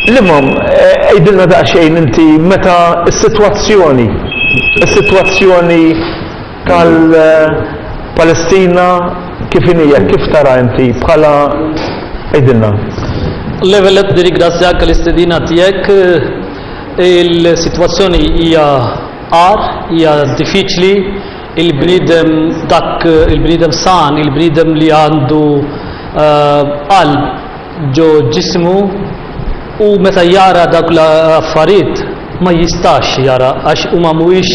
L-imam, ejdilna daqsxejn inti meta s-sitwazzjoni tal-Palestina kif inhija, kif tara inti bħala ejdilna? Levelet di ringrazzjak l-istedina tiegħek, il-sitwazzjoni hija għar, hija diffiċli, il-bniedem san, il-bniedem li għandu qalb ġo ġismu u meta jara dak l-affarijiet ma jistax jara għax huma mhuwiex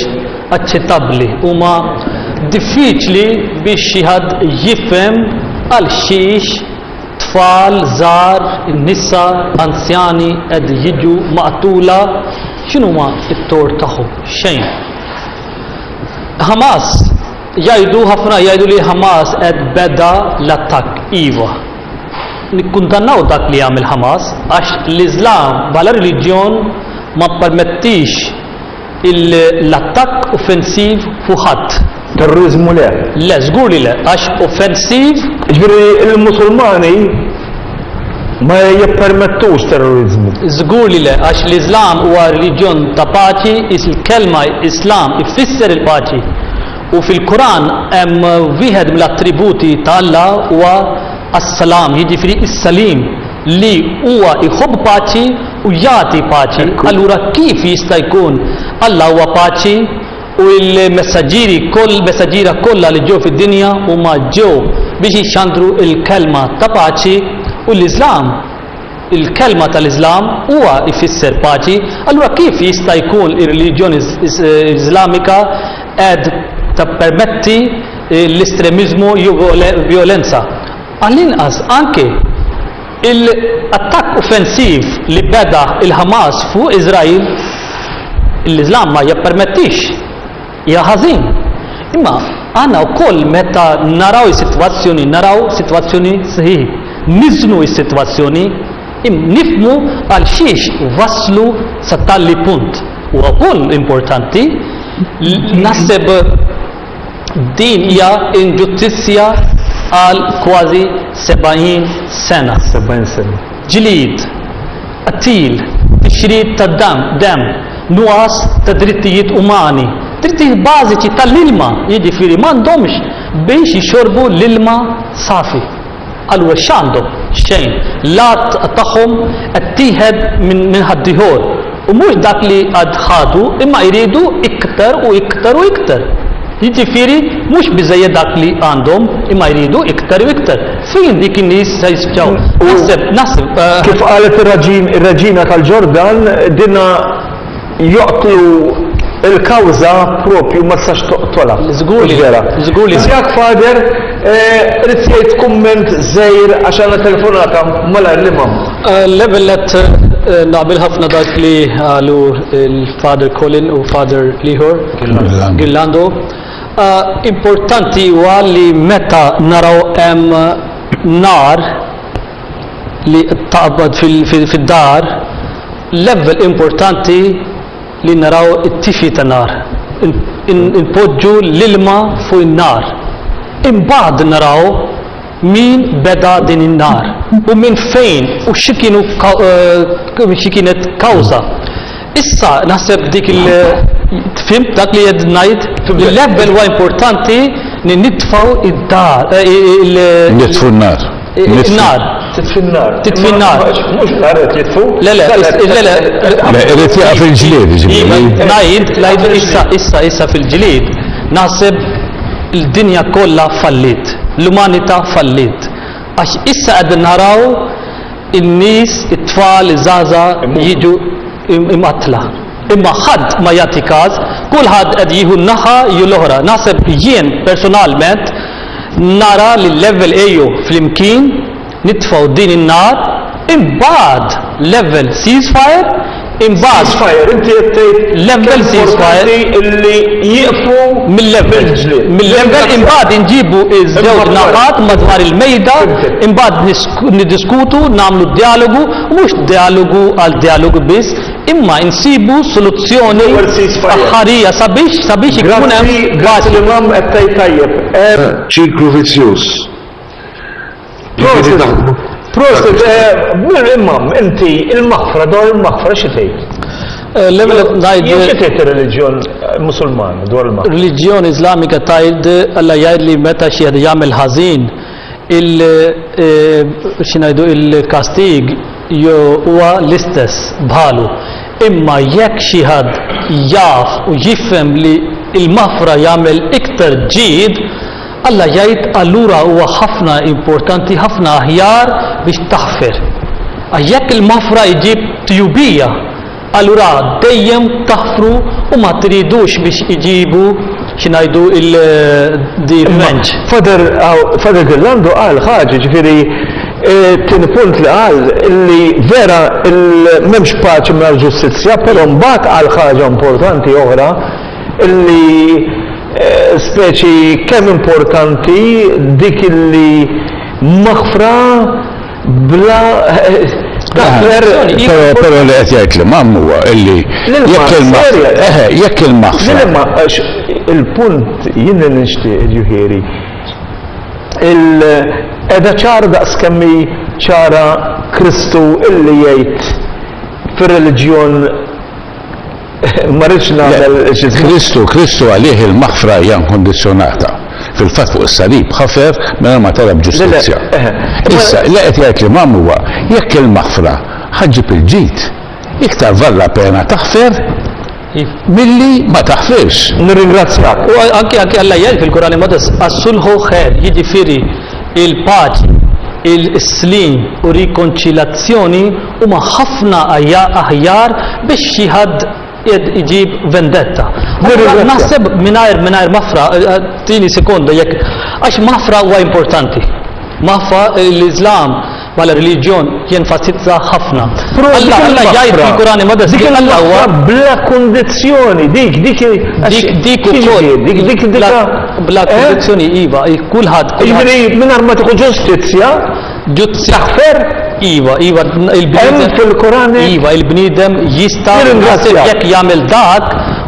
aċċettabbli, huma diffiċli biex xi ħadd jifhem għal xiex tfal, żgħar, nisa, anzjani qed jiġu maqtula, x'inhuma t-tort tagħhom? Xejn. Hamas ħafna jgħidu li Hamas qed beda l-attakk iva. Nikkundannaw dak li jagħmel Hamas għax l-Iżlam bħala reliġjon ma permettix l-attakk offensiv fuq ħadd. Terrorizmu le? Le, żgur li le, għax offensiv. Ġifieri il-Musulmani ma jippermettux terrorizmu. Żgur li le, għax l-Iżlam huwa reliġjon ta' paċi, il-kelma Islam ifisser il-paċi. U fil-Quran hemm wieħed mill-attributi ta' Allah huwa as-salam, jiġifieri is-salim li huwa jħobb paċi u jagħti paċi. Allura kif jista' jkun Allah huwa paċi u l-messaġġiera kollha li ġew fid-dinja huma ġew biex jixxandru l-kelma ta' paċi u l-Iżlam, il-kelma tal-Iżlam huwa jfisser paċi. Allura kif jista' jkun ir-reliġjoni Iżlamika qed tappermetti l-estremizmu jew violenza? Għall-inqas anke l-attakk offensiv li beda il-Hamas fuq Iżrael l-Iżlam ma jippermettix, hija ħażin. Imma għandna wkoll meta naraw sitwazzjoni sħiħ, niżnu s-sitwazzjoni, nifhmu għal xiex waslu sa tali punt. U wkoll importanti, naħseb din hija inġustizzja għal kważi 70 sena. 70 sena. Ġlied, qattil, tixrid ta' dem, nuqqas ta' drittijiet umani, drittijiet bażiċi tal-ilma, jiġifieri m'għandhomx biex jixorbu l-ilma safi. Allura x'għandhom? Xejn. L-att tagħhom qed tieħed minn ħaddieħor. U mhux dak li qed ħadu, imma jridu iktar u iktar u iktar. Jiġifieri mhux biżejjed dak li għandhom, imma jridu iktar u iktar. Fejn dik in-nies se jispiċċaw? Naħseb kif qalet ir-reġina tal-Ġordan dinna joqtlu il-kawża propju ma tistax toqtolha. Żgur li vera. Żgur li. Jak fader rid jgħid kumment żgħir għax għandna telefonata malajr l-imam. Levelet naqbel ħafna dak li għalu il-Father Colin u Father Lihor Girlando. Importanti huwa li meta naraw hemm nar li taqbad fid-dar, level importanti li naraw it-tifi ta' nar. Inpoġġu l-ilma fuq in-nar. Imbagħad naraw min beda din in-nar u minn fejn u xi kienet kawża. Issa naħseb dik fimt dak li qed ngħid, il-level huwa importanti li nitfgħu id-dar nitfu n-nar. Nar. Titfi n-nar. Titfi n-nar. Mhux nar qed jitfu? Le. Irid jaqa' fil-ġlied. Ngħid issa fil-ġlied. Naħseb il-dinja kollha fallit, l-umanità fallit. Għax issa qegħdin naraw in-nies, it-tfal, iż-żgħażagħ jiġu imqatla. Imma ħadd ma jagħti każ, kulħadd qed jieħu n-naħa jew l-oħra. Naħseb jien personalment nara li l-level ejju fl-imkien nitfgħu din in-nar, imbagħad level ceasefire, imbagħad inti qed tgħid level ceasefire illi jieqfu mill-level imbagħad inġibu iż-żewġ naħat madwar il-mejda, imbagħad niddiskutu, nagħmlu dialogu, mhux dialogu għal dialogu biss, imma insibu soluzzjoni aħħarija sabiex ikun hemm bażi l-imam qed tgħid tajjeb. ċiklu vizzjuż. Prost, imam, inti il-maħfra, dwar il-maħfra xitejt? Xitejt il-reġjon musulman dwar il-maħfra? Reliġjon Islamika tajd Alla jgħid li meta xi ħadd jagħmel ħażin xinajdu il-kastig huwa l-istess bħalu. Imma jekk xi ħadd jaf u jifhem li il-maħfra jagħmel iktar ġid, Alla jgħid allura huwa ħafna importanti, ħafna aħjar biex taħfer. Jekk il-maħfra jġib tjubija, allura dejjem taħfru u ma tridux biex iġibu xinajdu il-revenge. Fader Gillandu qal ħaġa ġifieri tieni punt li qal li vera m'hemmx paċi mal ġustizzja, però mbagħad qal ħaġa importanti oħra illi speċi kemm importanti dik illi maħfra bla Però li qed jgħid li mam huwa illi jekk il-maħfra. Il-punt jien nixtieq ġifieri qiegħda ċara daqs kemmi ċara Kristu illi jgħid fir-reliġjon ma rridx nagħmel Kristu għalih il-maħfra hija kondizjonata. Fil-fatt fuq is-salib ħafer minn ma talab ġustizzja. Issa li qed jgħid li mam huwa jekk il-maħfra ħaġġib il-ġid iktar valla pena taħfer milli ma taħfirx. Nirringrazzjak. U anke Alla jgħid fil-Qur'an Muqaddas as-sulħu ħer, jiġifieri il-paċi, il-slim u rikonċilazzjoni huma ħafna aħjar biex xi ħadd iġib vendetta. Naħseb mingħajr maħfra, tini sekonda jekk għax maħfra huwa importanti. Maħfra l-Islam bħala reliġjon jenfasizza ħafna. Alla jgħid fil-Qur'an Muqaddas Alla huwa bla kondizzjoni dik bla kondizzjoni iva kulħadd mingħajr ma tieħu ġustizzja taħfer. Iva, il-bnidem jista' jekk jagħmel dak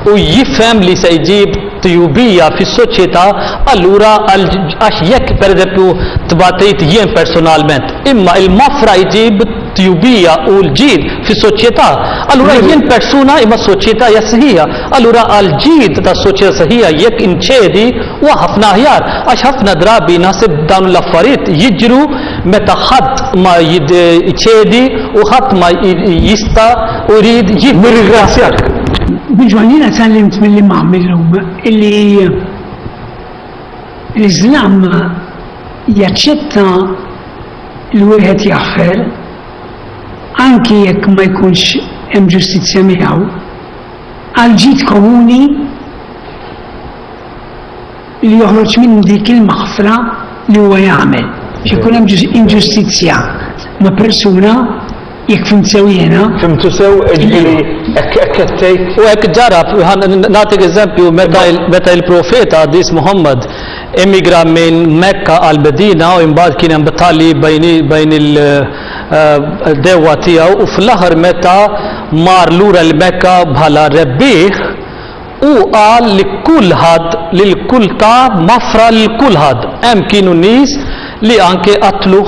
u jifhem li se jġib tjubija fis-soċjetà, allura għax jekk pereżempju tbatejt jien personalment, imma il-maħfra jġib tjubija u l-ġid fis-soċjetà, allura jien persuna imma s-soċjetà hija sħiħa, allura għal-ġid tas-soċjetà sħiħa jekk inċedi huwa ħafna aħjar, għax ħafna drabi naħseb dawn l-affarijiet jiġru meta ħadd ma jċedi u ħadd ma jista' u jrid jib. Nirringrazzjak. Biġwanina tallimt mill-imam illum illi l-Islam jaċċetta l-wieħed jaħfer anki jekk ma jkunx hemm ġustizzja miegħu għal ġid komuni li joħroġ minn dik il-maħfra li huwa jagħmel. X'ikun hemm inġustizzja ma' persuna jekk fimt sew jiena. Fimtu sew ġifieri hekk tgħid. U hekk ġarab, nagħtik eżempju meta il-profeta Dis Muhammad emigra minn Mekka għal Medina u imbagħad kien hemm battalji bejn il-dewwa tiegħu u fl-aħħar meta mar lura l-Mekka bħala rebbieħ u qal li kulħadd lil kulta mafra lil kulħadd. Hemm kienu nies li anke qatlu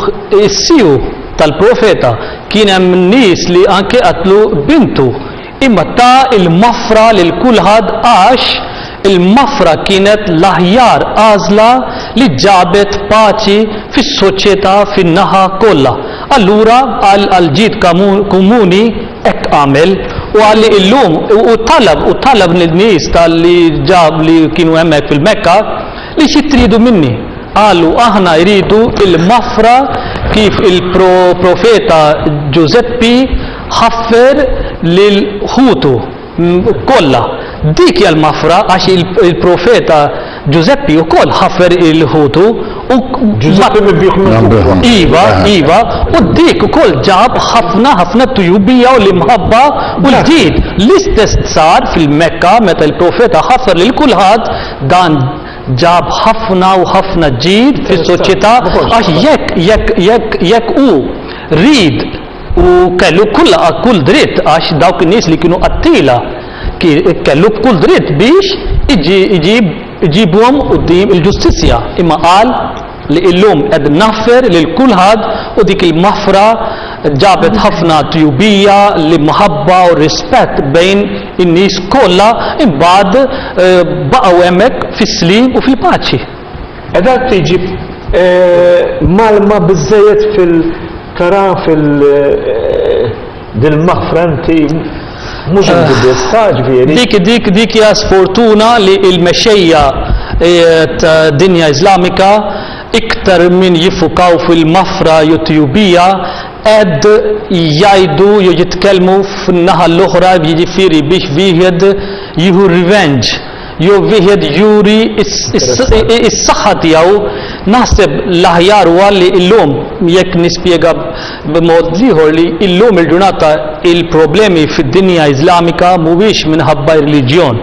s-siju tal-profeta, kien hemm nies li anke qatlu bintu, imma ta' il-mafra lil kulħadd għax il-mafra kienet l-aħjar għażla li ġabet paċi fis-soċjetà fin-naħa kollha. Allura għal-ġid komuni hekk għamel u għalli illum u talab lin-nies tal-li ġab li kienu hemmhekk fil-Mekka li xi tridu minni. Għallu aħna jridu il-mafra kif il-profeta Giuseppi ħaffer lil Ħutu kollha. Dik hija l-mafra għax il-profeta Giuseppi wkoll ħaffer il-Ħutu u Iva u dik ukoll ġab ħafna tujubija u l-imħabba u l-ġid. L-istess sar fil-Mekka meta il-profeta ħaffer lil kulħadd dan ġab ħafna u ħafna ġid fis-soċjetà għax jekk u rid u kellu kull dritt għax dawk in-nies li kienu qattila kellu kull dritt biex iġibuhom quddiem il-ġustizzja imma qal li illum qed naffer lil kulħadd u dik il-mafra ġabet ħafna tjubija li mħabba u rispett bejn in-nies kollha imbagħad baqgħu hemmhekk fis-slim u fil-paċi. Edha tiġi malma bizzejet fil-tara dil-maħfra inti mhux indibista ġifieri. Dik hija sfortuna li l-mexxejja ta' dinja Iżlamika iktar min jiffukaw fil-mafra u tjubija qed jgħidu jew jitkellmu fin-naħa l-oħra jiġifieri biex wieħed jieħu revenge jew wieħed juri is-saħħa tiegħu. Naħseb l-aħjar huwa li llum jekk nispjega b'mod ieħor li llum il-ġurnata il-problemi fid-dinja Iżlamika mhuwiex minħabba reliġjon.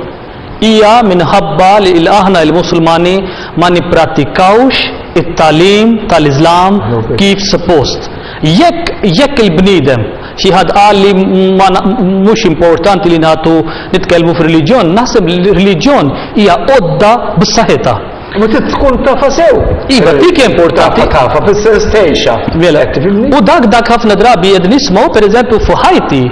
Hija minħabba li aħna l-Musulmani ma nipprattikawx it-talim tal-Iżlam kif suppost. Jekk il-bniedem xi ħadd qal li mhux importanti li nagħtu nitkellmu fir-reliġjon, naħseb il-reliġjon hija għodda bis-saħħitha. Ma tkun tafa sew. Iva, dik importanti. Tafa fis-sens tgħixha. U dak ħafna drabi qed nismgħu pereżempju fuq Ħajti,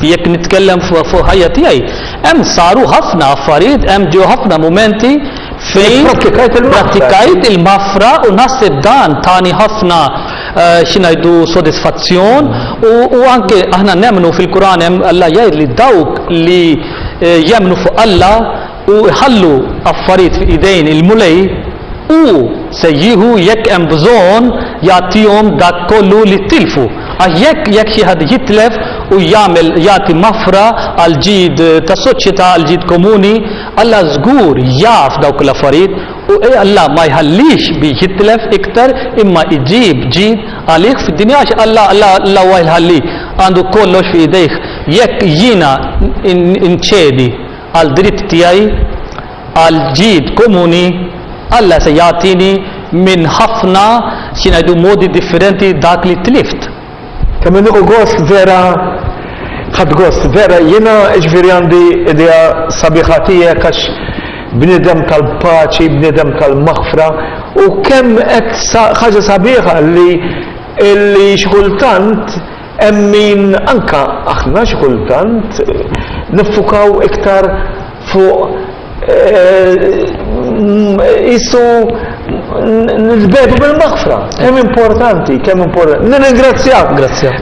jekk nitkellem fuq ħajja tiegħi, hemm saru ħafna affarijiet, hemm ġew ħafna momenti fejn prattikajt il-mafra u naħseb dan tani ħafna xinajdu sodisfazzjon u anke aħna nemmnu fil-Quran hemm Alla jgħid li dawk li jemmnu fuq Alla u ħallu affarijiet fi idejn il-mulej u se jieħu jekk hemm bżonn jagħtihom dak kollu li tilfu. Jekk xi ħadd jitlef u jagħti mafra għal ġid ta' soċjetà għal ġid komuni, Alla żgur jaf dawk l-affarijiet u Alla ma jħallix biex jitlef iktar imma iġib ġid għalih fid-dinja għax Alla huwa jħalli għandu kollox fi idejh. Jekk jiena inċedi għal dritt tiegħi għal ġid komuni, Alla se jagħtini minn ħafna xinajdu modi differenti dak li tlift. Kemm nieħu gost vera, ħadd gost vera, jiena ġifieri għandi idea sabiħa tiegħek għax bniedem tal-paċi, bniedem tal-maħfra u kemm qed ħaġa sabiħa li xi kultant hemm min anka aħna xi kultant niffukaw iktar fuq issu nizbedu bil-maħfra. Kemm importanti. Nirringrazzjak. Grazzjak.